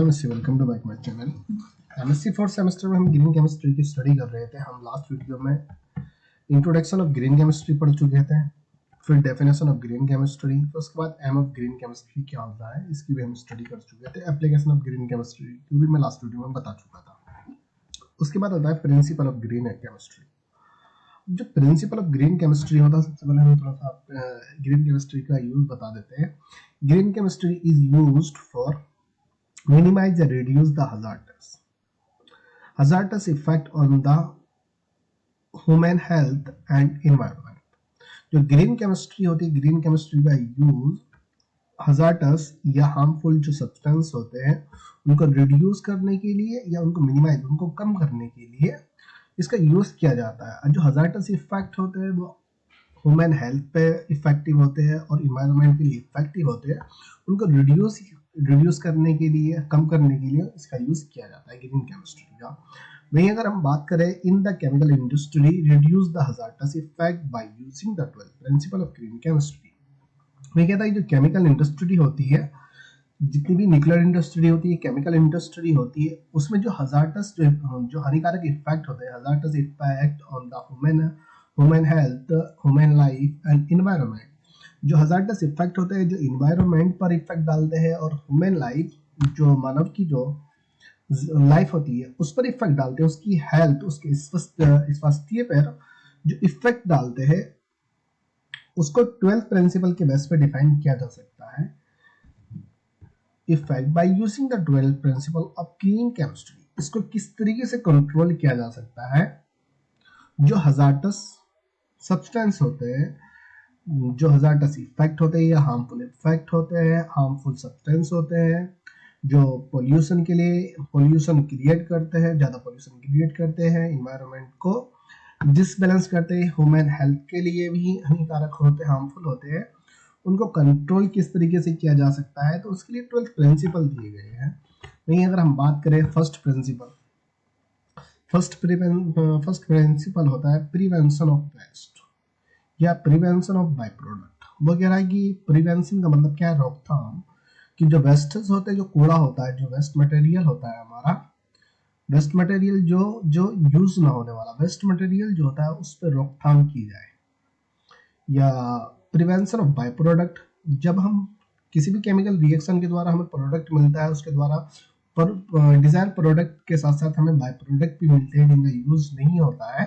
नमस्ते, welcome to back my channel. MSc fourth semester में हम ग्रीन केमिस्ट्री की स्टडी कर रहे थे। हम लास्ट वीडियो में इंट्रोडक्शन ऑफ ग्रीन केमिस्ट्री पढ़ चुके थे, फिर डेफिनेशन ऑफ ग्रीन केमिस्ट्री, फिर उसके बाद एम ऑफ ग्रीन केमिस्ट्री क्या होता है इसकी भी हम स्टडी कर चुके थे। एप्लीकेशन ऑफ ग्रीन केमिस्ट्री की भी मैं लास्ट वीडियो में बता चुका था। उसके बाद होता है प्रिंसिपल ऑफ ग्रीन केमिस्ट्री। जो प्रिंसिपल ऑफ ग्रीन केमिस्ट्री होता है, सबसे पहले हम थोड़ा सा ग्रीन केमिस्ट्री का यूज बता देते हैं। Green chemistry is used for minimize and reduce the hazardous effect on the human health and environment। जो ग्रीन केमिस्ट्री होती है, ग्रीन केमिस्ट्री का यूज हजार्टस या हार्मफुल जो सब्सटेंस होते हैं उनको रिड्यूस करने के लिए या उनको मिनिमाइज, उनको कम करने के लिए इसका यूज किया जाता है। जो हजार्टस इफेक्ट होते हैं वो ह्यूमन हेल्थ पे इफेक्टिव होते हैं और इन्वायरमेंट के लिए इफेक्टिव होते हैं, उनको रिड्यूस करने के लिए, कम करने के लिए इसका यूज किया जाता है ग्रीन केमिस्ट्री का। वहीं अगर हम बात करें in the chemical industry reduce the hazardous effect by using the 12 principle of green chemistry. मैं कहता है जो केमिकल इंडस्ट्री होती है, जितनी भी न्यूक्लियर इंडस्ट्री होती है, केमिकल इंडस्ट्री होती है, उसमें जो हजार्टस जो हानिकारक इफेक्ट होते हैं, hazardous effect on the human health, human life and environment, जो हजार्टस इफेक्ट होते हैं जो इन्वायरमेंट पर इफेक्ट डालते हैं और ह्यूमन लाइफ, जो मानव की जो लाइफ होती है उस पर इफेक्ट डालते हैं, उसकी हेल्थ, उसके स्वास्थ्य पर जो इफेक्ट डालते हैं, उसको 12th प्रिंसिपल के बेस पे डिफाइन किया जा सकता है। Effect by using the 12th principal of green chemistry, इसको किस तरीके से कंट्रोल किया जा सकता है। जो हजार्टस सब्सटेंस होते हैं, जो हजार्टस इफेक्ट होते हैं या हार्मफुल इफेक्ट होते हैं, हार्मफुल सब्सटेंस होते हैं, जो पोल्यूशन के लिए पोल्यूशन क्रिएट करते हैं, ज़्यादा पोल्यूशन क्रिएट करते हैं, इन्वायरमेंट को डिसबैलेंस करते हैं, ह्यूमन हेल्थ के लिए भी हानिकारक होते हैं, हार्मफुल होते हैं, उनको कंट्रोल किस तरीके से किया जा सकता है, तो उसके लिए 12th प्रिंसिपल दिए गए हैं। वहीं अगर हम बात करें फर्स्ट प्रिंसिपल होता है प्रिवेंशन ऑफ वेस्ट या प्रिवेंशन ऑफ बाई प्रोडक्ट। वो कह रहा है कि प्रिवेंशन का मतलब क्या है, रोकथाम, कि जो वेस्टेज होते हैं, जो कूड़ा होता है, जो वेस्ट मटेरियल होता है हमारा, वेस्ट मटेरियल जो यूज ना होने वाला वेस्ट मटेरियल जो होता है उस पर रोकथाम की जाए। या प्रिवेंशन ऑफ बाई प्रोडक्ट, जब हम किसी भी केमिकल रिएक्शन के द्वारा हमें प्रोडक्ट मिलता है, उसके द्वारा डिजायर प्रोडक्ट के साथ साथ हमें बाई प्रोडक्ट भी मिलते हैं जिनका यूज नहीं होता है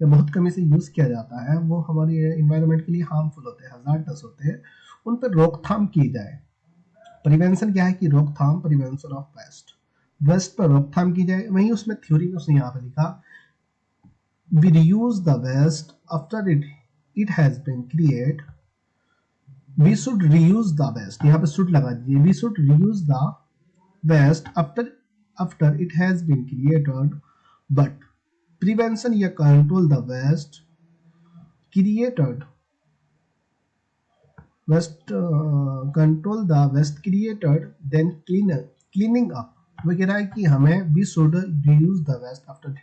या बहुत कमी से यूज किया जाता है, वो हमारी एनवायरनमेंट के लिए हार्मफुल होते हैं, हजार्टस होते हैं, उन पर रोकथाम की जाए। प्रिवेंशन क्या है कि रोकथाम, प्रिवेंशन ऑफ वेस्ट पर रोकथाम की जाए। वहीं उसमें थ्योरी में उसने यहाँ पे लिखा we reuse the waste after it has been create, we should reuse the waste, यहाँ पे शुड लगा दीजिए, we should reuse the waste after it has been created but prevention या control the waste created control the waste created then cleaning up। वो कह रहा है कि हमें we should reuse the waste after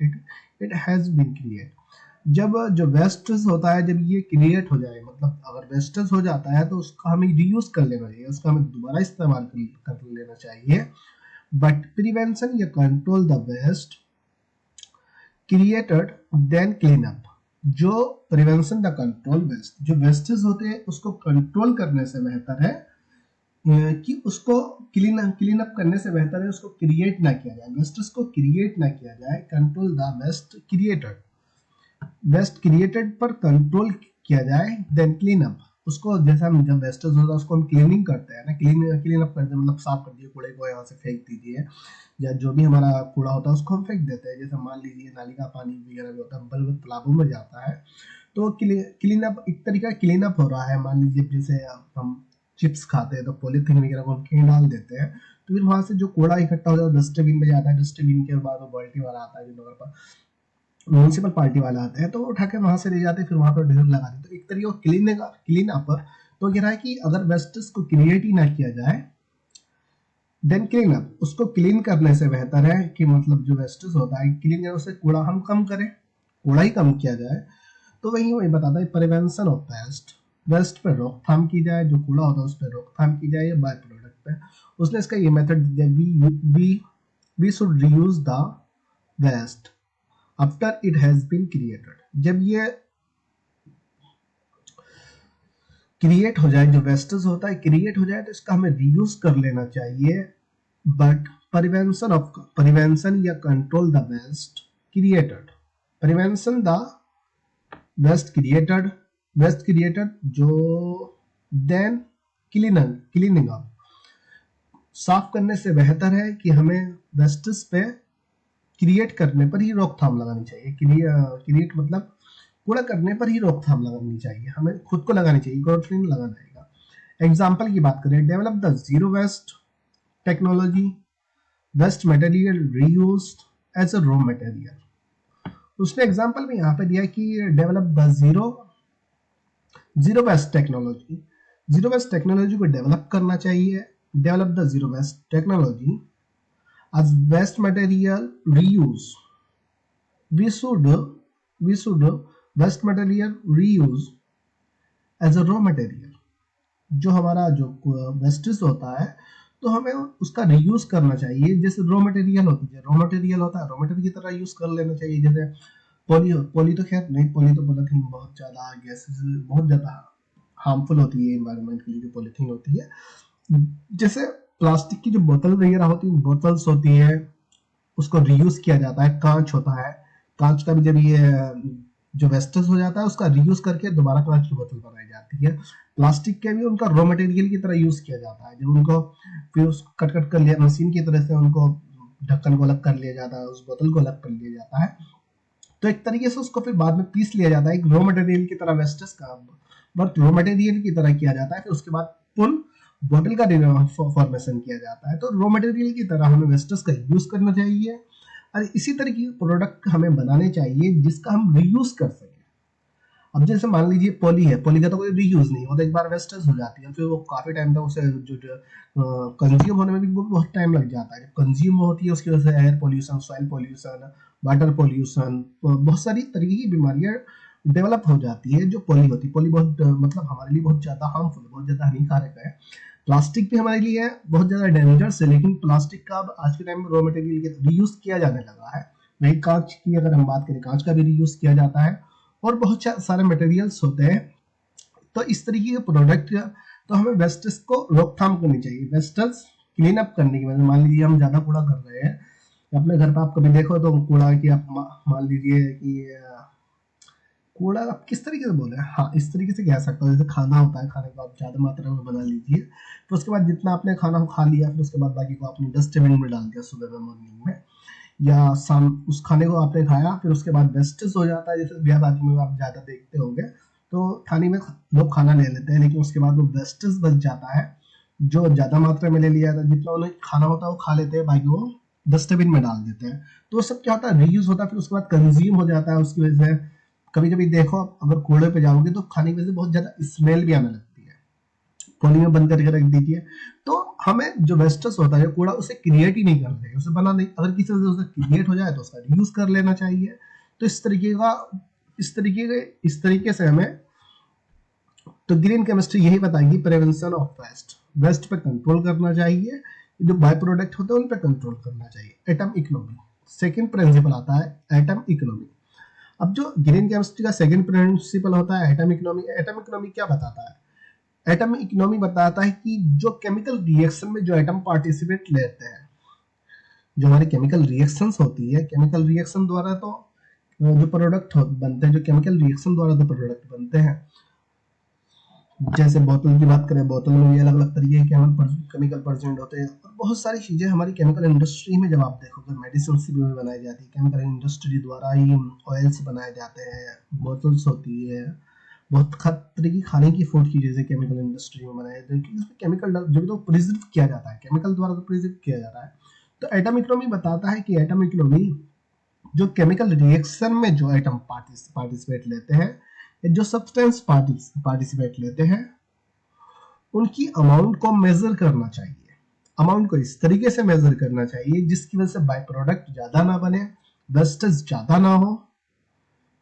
it has been created। जब जो wastage होता है, जब ये क्रिएट हो जाए, मतलब अगर वेस्टेज हो जाता है तो उसका हमें रीयूज कर लेना चाहिए, उसका हमें दोबारा इस्तेमाल कर लेना चाहिए। बट प्रिवेंशन या control the waste created then clean up, जो प्रिवेंशन द कंट्रोल वेस्ट, जो वेस्टेज होते हैं उसको कंट्रोल करने से बेहतर है कि उसको क्लीन अप करने से बेहतर है उसको क्रिएट ना किया जाए, वेस्टेज को क्रिएट ना किया जाए। कंट्रोल द वेस्ट क्रिएटेड पर कंट्रोल किया जाए, देन क्लीन अप, उसको जैसा हम जब वेस्टेज होता है उसको हम क्लीनिंग करते हैं ना, क्लीन अप करते हैं, मतलब साफ कर दिए, कूड़े को यहाँ से फेंक दीजिए, या जो भी हमारा कूड़ा होता है उसको हम फेंक देते हैं। जैसे मान लीजिए नाली का पानी वगैरह भी होता है, बल्ब तालाबों में जाता है, तो क्लीन अप, एक तरीका क्लीन अप हो रहा है। मान लीजिए जैसे हम चिप्स खाते हैं तो पॉलीथीन वगैरह को हम कहीं डाल देते हैं, तो फिर वहां से जो कूड़ा इकट्ठा हो जाता है डस्टबिन में जाता है, डस्टबिन के बाद वो बाल्टी वाला आता है, जो नगर पर म्यूनिसिपल पार्टी वाले आते हैं, तो वो उठा के वहां से ले जाते हैं, फिर वहां पर ढेर लगा देते हैं। तो एक तरीका क्लीन अप। तो कह रहा है कि अगर वेस्टेज को क्रिएट ही ना किया जाए देन क्लीन अप, उसको क्लीन करने से बेहतर है कि मतलब जो वेस्टेज होता है क्लीन करने से कूड़ा हम कम करें, कूड़ा ही कम किया जाए। तो वही बताता है प्रिवेंशन ऑफ वेस्ट, वेस्ट पर रोकथाम की जाए, जो कूड़ा होता है उस पर रोकथाम की जाए, बाय प्रोडक्ट पे, उसने इसका ये मेथड दिया, we should reuse the waste after it has been created. जब ये क्रिएट हो जाए, जो वेस्टेज होता है क्रिएट हो जाए, तो इसका हमें रीयूज कर लेना चाहिए। बट प्रिवेंशन या control the waste created, prevention the waste created जो देन क्लीनिंग अप, साफ करने से बेहतर है कि हमें वेस्टेज पे क्रिएट करने पर ही रोकथाम लगानी चाहिए। क्रिएट मतलब कूड़ा करने पर ही रोकथाम लगानी चाहिए, हमें खुद को लगानी चाहिए, गवर्नमेंट नहीं लगाना है। एग्जाम्पल की बात करें, develop the zero waste technology, waste material reused as a raw material. उसने एग्जाम्पल में यहाँ पे दिया कि develop the zero waste technology, zero waste technology को डेवलप करना चाहिए। Develop the zero waste technology as waste material reuse, we should waste material reuse as a raw material। जो हमारा जो वेस्टेज होता है तो हमें उसका रीयूज करना चाहिए, जैसे रॉ मटेरियल होती है, रॉ मटेरियल होता है, रॉ मटेरियल की तरह यूज कर लेना चाहिए। जैसे पॉली तो खैर नहीं, पॉली तो पॉलीथीन बहुत ज्यादा गैसेस, बहुत ज्यादा हार्मफुल होती है एनवायरनमेंट के लिए जो पॉलीथीन होती है। जैसे प्लास्टिक की जो बोतल वगैरह होती है, बोतल्स होती है, उसको रीयूज किया जाता है। कांच होता है, कांच का भी जब ये जो वेस्टेज हो जाता है उसका रीयूज करके दोबारा कांच की बोतल बनाई जाती है। प्लास्टिक के भी उनका रॉ मटेरियल की तरह यूज किया जाता है। जब उनको फिर कट कर लिया मशीन की तरह से, उनको ढक्कन को अलग कर लिया जाता है, उस बोतल को अलग कर लिया जाता है, तो एक तरीके से उसको फिर बाद में पीस लिया जाता है, एक रॉ मटेरियल की तरह वेस्टेज का बट रॉ मटेरियल की तरह किया जाता है। फिर उसके बाद पुल बोतल का फॉर्मेशन किया जाता है। तो रॉ मटेरियल की तरह हमें वेस्टेज का यूज करना चाहिए और इसी तरह की प्रोडक्ट हमें बनाने चाहिए जिसका हम रीयूज कर सकें। अब जैसे मान लीजिए पॉली है, पॉली का तो कोई रीयूज नहीं होता, एक बार वेस्टेज हो जाती है, फिर वो काफी टाइम तक उसे जो कंज्यूम होने में भी बहुत टाइम लग जाता है। जब कंज्यूम होती है उसकी वजह से air pollution, soil pollution, water pollution, बहुत सारी तरीके की बीमारियां डेवलप हो जाती है जो पॉली होती है। पॉली बहुत मतलब हमारे लिए बहुत ज्यादा हार्मफुल, बहुत ज्यादा हानिकारक है। प्लास्टिक भी हमारे लिए बहुत ज्यादा डेंजरस है, लेकिन प्लास्टिक का अब आज के टाइम में रॉ मटेरियल के रीयूज किया जाने लगा है। वही कांच की अगर हम बात करें, कांच का भी रीयूज किया जाता है और बहुत सारे मटेरियल्स होते हैं। तो इस तरीके के प्रोडक्ट, तो हमें वेस्टेज को रोकथाम करनी चाहिए। वेस्टेज क्लीन अप करने की वजह, मान लीजिए हम ज्यादा कूड़ा कर रहे हैं अपने घर पे, आप कभी देखो तो कूड़ा की आप मान लीजिए कि कूड़ा आप किस तरीके से बोले, हाँ इस तरीके से कह सकता हूँ, जैसे खाना होता है, खाने को आप ज्यादा मात्रा में बना लीजिए, फिर उसके बाद जितना आपने खाना खा लिया, फिर उसके बाद बाकी को आपने डस्टबिन में डाल दिया सुबह में, मॉर्निंग में, या शाम उस खाने को आपने खाया, फिर उसके बाद वेस्टेज हो जाता है। जैसे ब्याह शादी में आप ज्यादा देखते होंगे तो थाली में लोग खाना ले लेते हैं, लेकिन उसके बाद वो वेस्टेज बच जाता है जो ज्यादा मात्रा में ले लिया था, जितना उन्हें खाना होता है वो खा लेते हैं, बाकी वो डस्टबिन में डाल देते हैं। तो वो सब क्या होता है, रीयूज होता है, फिर उसके बाद कंज्यूम हो जाता है। उसकी वजह से कभी कभी देखो, अगर कूड़े पे जाओगे तो खाने की वजह से बहुत ज्यादा स्मेल भी आने लगती है, पॉली में बंद करके रख दीजिए। तो हमें जो वेस्टेज होता है कूड़ा, उसे क्रिएट ही नहीं करना चाहिए, उसे बना नहीं, अगर किसी वजह से उसे क्रिएट हो जाए तो उसका यूज कर लेना चाहिए। तो इस तरीके से हमें, तो ग्रीन केमिस्ट्री यही बताएगी, प्रिवेंशन ऑफ वेस्ट पे कंट्रोल करना चाहिए, जो बाय प्रोडक्ट होते हैं उन पे कंट्रोल करना चाहिए। एटम इकोनॉमी, सेकंड प्रिंसिपल आता है एटम इकोनॉमी। अब जो ग्रीन केमिस्ट्री का सेकंड प्रिंसिपल होता है एटम इकोनॉमी। एटम इकोनॉमी क्या बताता है? एटम इकोनॉमी बताता है कि जो केमिकल रिएक्शन में जो एटम पार्टिसिपेट लेते हैं, जो हमारी केमिकल रिएक्शंस होती है, केमिकल रिएक्शन द्वारा तो जो प्रोडक्ट बनते हैं, जो केमिकल रिएक्शन द्वारा जो प्रोडक्ट बनते हैं, जैसे बोतल की बात करें, बोतल में भी अलग अलग तरीके के केमिकल प्रेजेंट होते हैं, और बहुत सारी चीजें हमारी केमिकल इंडस्ट्री में जब आप देखोगे, मेडिसिन भी बनाई जाती है, केमिकल इंडस्ट्री द्वारा ही ऑयल्स बनाए जाते हैं, बोतल्स होती है, बहुत तरह की खाने की फूड की चीजें केमिकल इंडस्ट्री में बनाई जाती है, क्योंकि उसमें केमिकल जो तो प्रिजर्व किया जाता है, केमिकल द्वारा तो प्रिजर्व किया जाता है। तो एटम इकोनॉमी बताता है कि एटम इकोनॉमी जो केमिकल रिएक्शन में जो एटम पार्टिसिपेट लेते हैं, जो सब्सटेंस पार्टिसिपेट लेते हैं, उनकी अमाउंट को मेजर करना चाहिए। अमाउंट को इस तरीके से मेजर करना चाहिए जिसकी वजह से बाय प्रोडक्ट ज्यादा ना बने, वेस्टेज ज्यादा ना हो।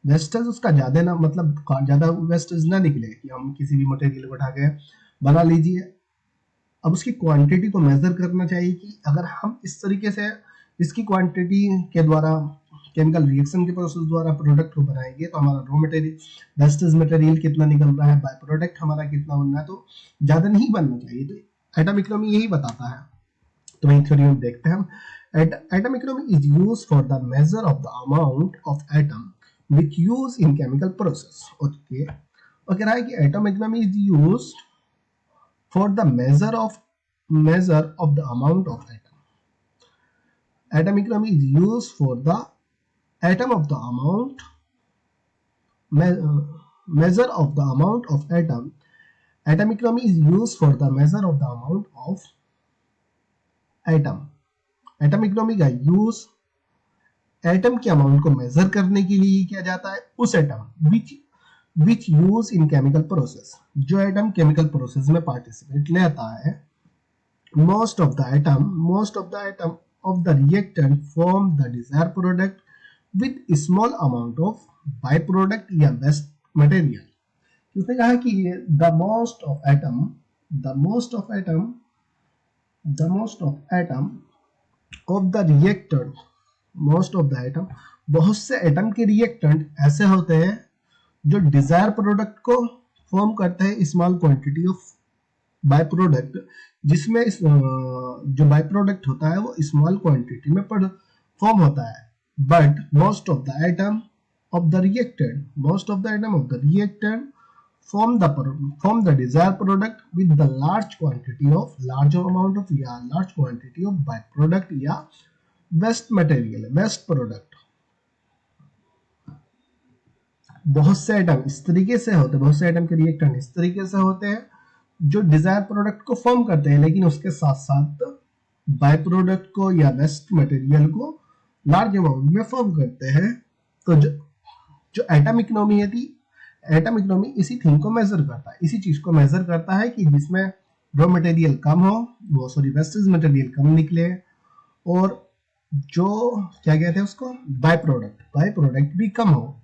वेस्टेज उसका ज्यादा ना, मतलब ज्यादा वेस्टेज ना निकले कि हम किसी भी मटेरियल को उठा के बना लीजिए, अब उसकी क्वांटिटी को मेजर करना चाहिए कि अगर हम इस तरीके से इसकी क्वांटिटी के द्वारा केमिकल रिएक्शन के प्रोसेस द्वारा प्रोडक्ट को बनाएंगे तो हमारा रॉ मटेरियल वेस्टेज मटेरियल कितना निकल रहा है, बाय प्रोडक्ट हमारा कितना बनना है, तो ज्यादा नहीं बनना चाहिए। तो एटम इकोनॉमी यही बताता है। तो वही थ्योरी में देखते हैं हम। Atom economy is used for the measure of the amount of atom which use in chemical process. Okay, okay, right? Atom economy is used for the measure of the amount of atom. Atom economy is used for the atom of the amount measure of the amount of atom. Atom economy is used for the measure of the amount of atom. Atom economy का use atom के अमाउंट को measure करने के लिए किया जाता है, उस atom which use in chemical process, जो एटम केमिकल प्रोसेस में पार्टिसिपेट लेता है। Most of the atom of the reactant form the desire product with small amount of by product या वेस्ट मटेरियल। उसने कहा कि the most of atom of the reactant, most of the atom, बहुत से atom के reactant ऐसे होते हैं जो डिजायर प्रोडक्ट को फॉर्म करते हैं small quantity of by product, जिसमें जो बाय प्रोडक्ट होता है वो स्मॉल क्वांटिटी में फॉर्म होता है। But most of the atom of the reactant form the desire product with the large amount of by product या वेस्ट मटेरियल, वेस्ट प्रोडक्ट। बहुत से एटम इस तरीके से होते हैं, बहुत से एटम के रिएक्टेंट इस तरीके से होते हैं जो डिजायर प्रोडक्ट को फॉर्म करते हैं, लेकिन उसके साथ साथ बाय प्रोडक्ट को या वेस्ट मटेरियल को लार्ज अमाउंट में फॉर्म करते हैं। तो जो एटम इकोनॉमी है थी, एटम इकोनॉमी इसी थिंग को मेजर करता है, इसी चीज को मेजर करता है कि जिसमें रॉ मटेरियल कम हो, वेस्टेज मटेरियल कम निकले, और जो क्या कहते हैं उसको बाय प्रोडक्ट भी कम हो।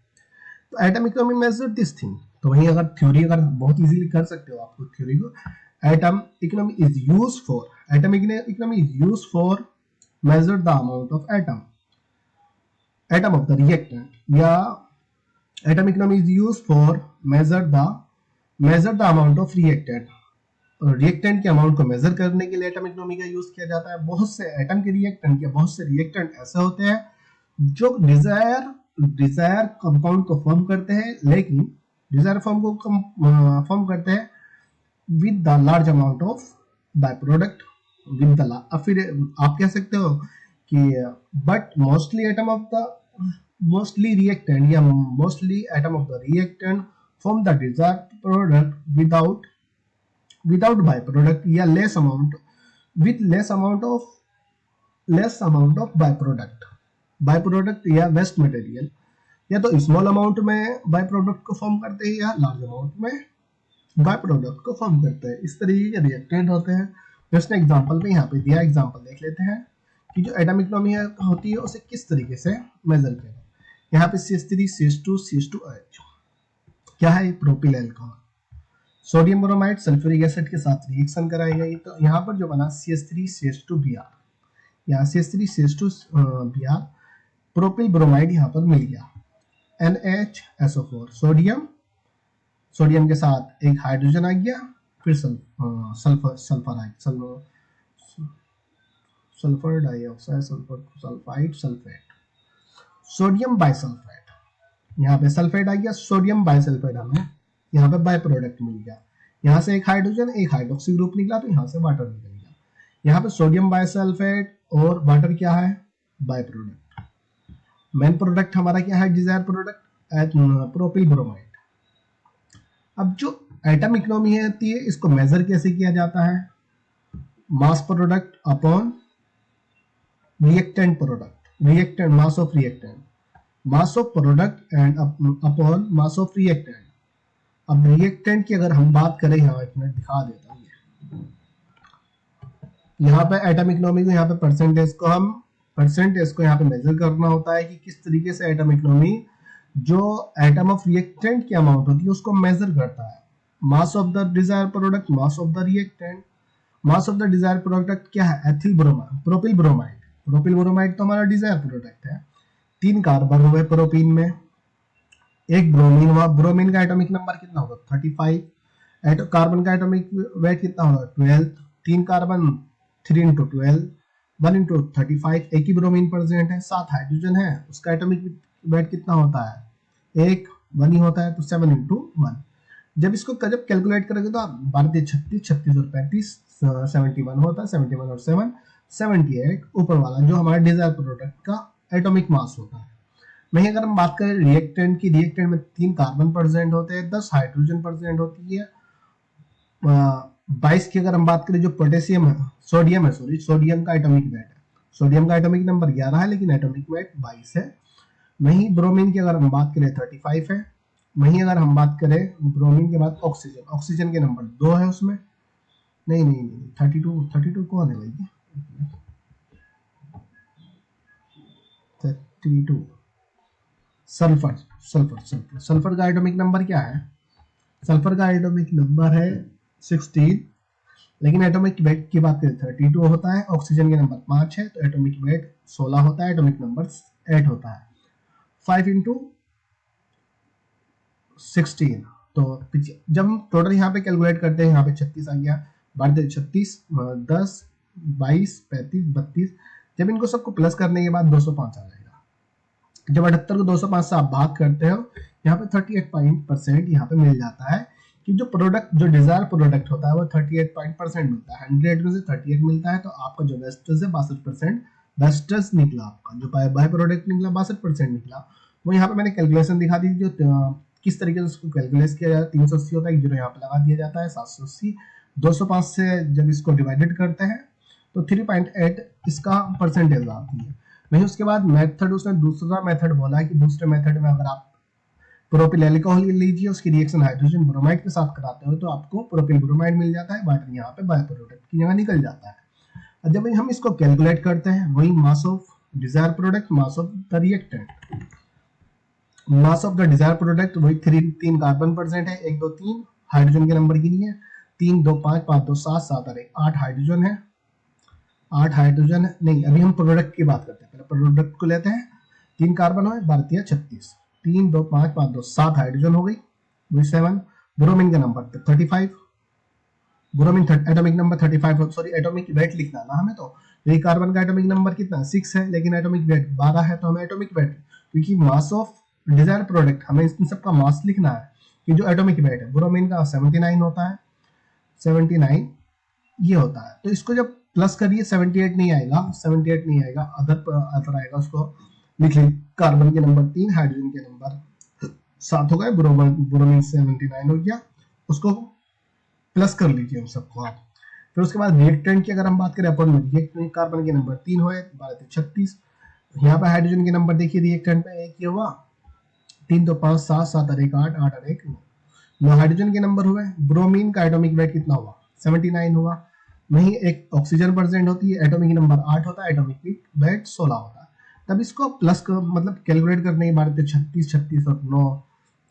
तो atom economy measure this thing. तो वही अगर थ्योरी अगर बहुत इजीली कर सकते हो आपको थ्योरी को, atom economy is used for measure the amount of atom of the reactant, या atom economy is used for measure the amount of reactant के अमाउंट को मेजर करने के लिए एटम इकोनॉमी का यूज किया जाता है। बहुत से एटम के बहुत से रिएक्टेंट ऐसे होते हैं जो डिजायर कंपाउंड को फॉर्म करते हैं, लेकिन डिजायर फॉर्म करते हैं with the large amount of by product फिर आप कह सकते हो कि but mostly atom of the reactant form the desire product without by product या less amount of by product या वेस्ट मटेरियल, या तो स्मॉल अमाउंट में बाय प्रोडक्ट को फॉर्म करते हैं या लार्ज अमाउंट में बाय प्रोडक्ट को फॉर्म करते हैं। इस तरीके के रिएक्टेंट होते हैं। उसने एग्जांपल पे यहाँ पे दिया, एग्जांपल देख लेते हैं कि जो एटम इकोनॉमी होती है उसे किस तरीके से मेजर किया। यहाँ पे CH3 CH2 CH2OH क्या है, propyl alcohol, sodium bromide sulphuric acid के साथ रिएक्शन कराई गई। तो यहाँ पर जो बना CH3 CH2Br, यहाँ CH3 CH2Br प्रोपिल ब्रोमाइड यहाँ पर मिल गया, NaHSO4 सोडियम के साथ एक हाइड्रोजन आ गया, फिर sulphur dioxide, sulphate, sodium bisulphate, यहाँ पे सल्फेट आ गया, सोडियम बाइसल्फेट हमें यहाँ पे बाय प्रोडक्ट मिल गया। यहाँ से एक हाइड्रोजन एक हाइड्रोक्सी ग्रुप निकला, तो यहाँ से वाटर निकल गया। यहाँ पे सोडियम बाइसल्फेट और वाटर क्या है, बाय प्रोडक्ट। मेन प्रोडक्ट हमारा क्या है, डिजायर प्रोडक्ट प्रोपिल ब्रोमाइड। अब जो एटम इकोनॉमी है इसको मेजर कैसे किया जाता है, मास product upon reactant mass of product and upon mass of reactant. अब रिएक्टेंट की अगर हम बात करें, यहाँ एक मिनट दिखा देता हूँ, यहाँ पे एटम इकोनॉमी को, यहाँ पे परसेंटेज को यहाँ पे मेजर करना होता है कि किस तरीके से एटम इकोनॉमी जो एटम ऑफ रिएक्टेंट की अमाउंट होती है उसको मेजर करता है। Mass of the desire product, mass of the reactant, mass of the desire product क्या है, ethyl bromide, propyl bromide. Propyl bromide तो हमारा डिजायर प्रोडक्ट है। 3 कार्बन हुए प्रोपीन में, एक ब्रोमीन हुआ। ब्रोमीन का एटॉमिक नंबर कितना होगा, 35। कार्बन का एटॉमिक वेट कितना होगा, 12। 3 कार्बन, 3 इंटू 12, 1 इंटू 35। एक ही ब्रोमीन प्रेजेंट है, 7 हाइड्रोजन है, उसका एटॉमिक वेट कितना होता है, एक 1 ही होता है, तो 7 इंटू 1। जब इसको जब कैलकुलेट करोगे तो आप 12 36, 36 और 35, 71 होता है। 71 और 7 78, ऊपर वाला जो हमारे डिजायर प्रोडक्ट का एटॉमिक मास होता है। वहीं अगर हम बात करें रिएक्टेंट की, रिएक्टेंट में 3 कार्बन प्रेजेंट होते हैं, 10 हाइड्रोजन प्रेजेंट होती है। 22 की अगर हम बात करें, जो पोटेशियम है, सोडियम है, सॉरी, सोडियम का एटॉमिक वेट है, सोडियम का एटॉमिक नंबर 11 है, लेकिन एटॉमिक वेट 22 है। वहीं ब्रोमीन की अगर हम बात करें 35 है। वहीं अगर हम बात करें ब्रोमीन के बाद ऑक्सीजन, ऑक्सीजन के नंबर 2 है उसमें, नहीं नहीं नहीं 32 कौन है भाई, 32 सल्फर, सल्फर का एटॉमिक नंबर क्या है, सल्फर का एटॉमिक नंबर है 16, लेकिन एटॉमिक वेट की बात करें 32 होता है। ऑक्सीजन के नंबर 5 है, तो एटॉमिक वेट 16 होता है, एटॉमिक नंबर 8 होता है। 5 इंटू 16, तो जब हम टोटल यहाँ पे कैलकुलेट करते हैं, यहाँ पे 36 आ गया, 36, 10, 22, 35, 32। जब इनको सबको प्लस करने के बाद 205 आ जाएगा। जब 78 को 205 से आप भाग करते हो, यहाँ पे 38% यहाँ पे मिल जाता है कि जो प्रोडक्ट, जो डिजायर प्रोडक्ट होता है वो 38% मिलता है। 100 में से 38 मिलता है, तो आपका जो वेस्टेज है 62% वेस्टेज निकला, आपका जो बाय प्रोडक्ट निकला 62% निकला। वो यहाँ पे मैंने कैलकुलेशन दिखा दी, जो किस तरीके से उसको कैलकुलेट किया जाता है। 380 होता है, एक जीरो यहाँ पे लगा दिया जाता है, 780, 205 से जब इसको डिवाइडेड करते हैं तो 3.8 इसका परसेंटेज आती है। वहीं उसके बाद मेथड, उसने दूसरा मेथड बोला है कि दूसरे मेथड में अगर आप प्रोपिल एल्कोहल लीजिए, उसकी रिएक्शन हाइड्रोजन ब्रोमाइड के साथ कराते हो, तो आपको प्रोपिल ब्रोमाइड मिल जाता है, वाटर यहाँ पे बाय प्रोडक्ट की जगह निकल जाता है। और जब हम इसको कैलकुलेट करते हैं, वही mass of desire product, mass of the reactant, mass of the desire product वही 3 कार्बन प्रेजेंट है, 1 2 3 हाइड्रोजन के नंबर गिनिए, 3 2 5 5 2 7 7 और 1 8 हाइड्रोजन है, 8 हाइड्रोजन है। नहीं, अभी हम प्रोडक्ट की बात करते हैं, पहले प्रोडक्ट को लेते हैं। 3 कार्बन हो, 12 36, 3 2 5 5 2 7 हाइड्रोजन हो गई, वही 7। ब्रोमीन का number 35, bromine atomic number 35, sorry atomic weight लिखना ना हमें, तो यही कार्बन का एटॉमिक नंबर कितना 6 है, लेकिन एटॉमिक वेट 12 है, तो हमें एटॉमिक वेट, क्योंकि मास ऑफ डिजायर प्रोडक्ट हमें इन सबका मास लिखना है कि जो एटॉमिक वेट है, ब्रोमीन का 79 होता है, 79 ये होता है। तो इसको जब प्लस करिए 78 नहीं आएगा, 78 नहीं आएगा, अदर आएगा, उसको लिख लीजिए। कार्बन के नंबर 3, हाइड्रोजन के नंबर 7 हो गए, ब्रोमीन 79 हो गया, उसको प्लस कर लीजिए उन सबको आप। फिर उसके बाद रिएक्टेंट की अगर हम बात करें, अपन रिएक्टेंट कार्बन के नंबर 3 हुए, 12 36। यहाँ पे हाइड्रोजन के नंबर देखिए, रिएक्टेंट में एक ये हुआ, 3 2 5 7 7 और 1 8 8 और 1 9 हाइड्रोजन के नंबर हुए। ब्रोमीन का एटॉमिक वेट कितना हुआ, 79 हुआ। वहीं एक ऑक्सीजन प्रेजेंट होती है, एटॉमिक नंबर 8 होता है, एटॉमिक वेट 16 होता है। तब इसको प्लस कर, मतलब कैलकुलेट करने के बाद 36 36 और 9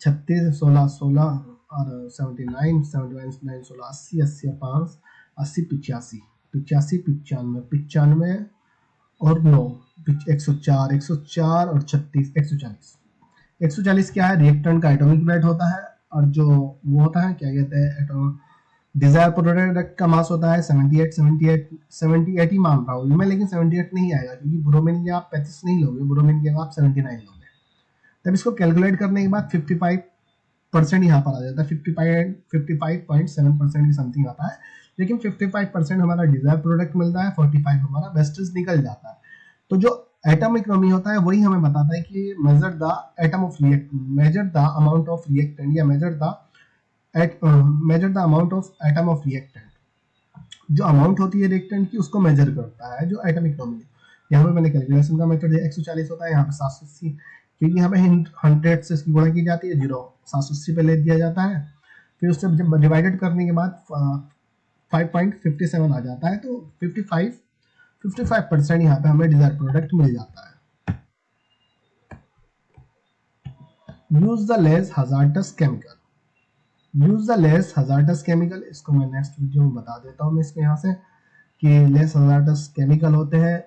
36 16 16 और 79 79 9 16 80 80 और 5 80 85 85 95 और 9 104 और 36 140। 140 क्या है, रिएक्टेंट का एटॉमिक वेट होता है, और जो वो होता है क्या कहते हैं, डिजायर प्रोडक्ट का मास होता है 78 ही मान रहा हूँ मैं, लेकिन 78 नहीं आएगा, क्योंकि ब्रोमीन की आप 35 नहीं लोगे, ब्रोमीन की आप 79 लोगे। तब इसको कैलकुलेट करने के बाद 55% यहाँ पर आ जाता है, 55.7% की समथिंग आता है, लेकिन 55% हमारा डिजायर प्रोडक्ट मिलता है, 45 हमारा वेस्टेज निकल जाता है। तो जो एटम इकोनॉमी होता है वही हमें बताता है कि measure the amount of reactant, या measure the amount of atom of reactant. जो अमाउंट होती है रिएक्टेंट की, उसको मेजर करता है जो एटम इकोनॉमी। यहाँ पे मैंने कैलकुलेशन का मेथड दिया, 140 होता है, यहाँ पे 780, क्योंकि यहाँ पे 100 से इसकी गुणा की जाती है, 0 780 पे ले दिया जाता है। फिर उससे जब डिवाइडेड करने के बाद 5.57 आ जाता है, तो 55% यहाँ पे हमें डिजायर प्रोडक्ट मिल जाता है। Use the less hazardous chemical, use the less hazardous chemical, इसको मैं नेक्स्ट वीडियो में बता देता हूँ मैं इसको यहाँ से कि लेस हजार्डस केमिकल होते हैं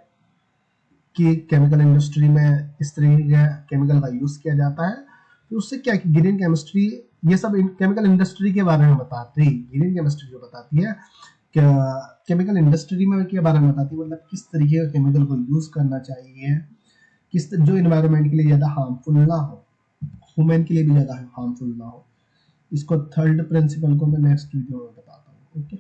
कि केमिकल इंडस्ट्री में इस तरीके के केमिकल का यूज किया जाता है। तो उससे क्या कि ग्रीन केमिस्ट्री ये सब केमिकल इंडस्ट्री के बारे में बताती है, ग्रीन केमिस्ट्री जो बताती है केमिकल इंडस्ट्री में के बारे में बताती है, मतलब किस तरीके का केमिकल को यूज करना चाहिए, जो इन्वायरमेंट के लिए ज्यादा हार्मफुल ना हो, ह्यूमन के लिए भी ज्यादा हार्मफुल ना हो। इसको थर्ड प्रिंसिपल को मैं नेक्स्ट वीडियो में बताता हूँ। ओके।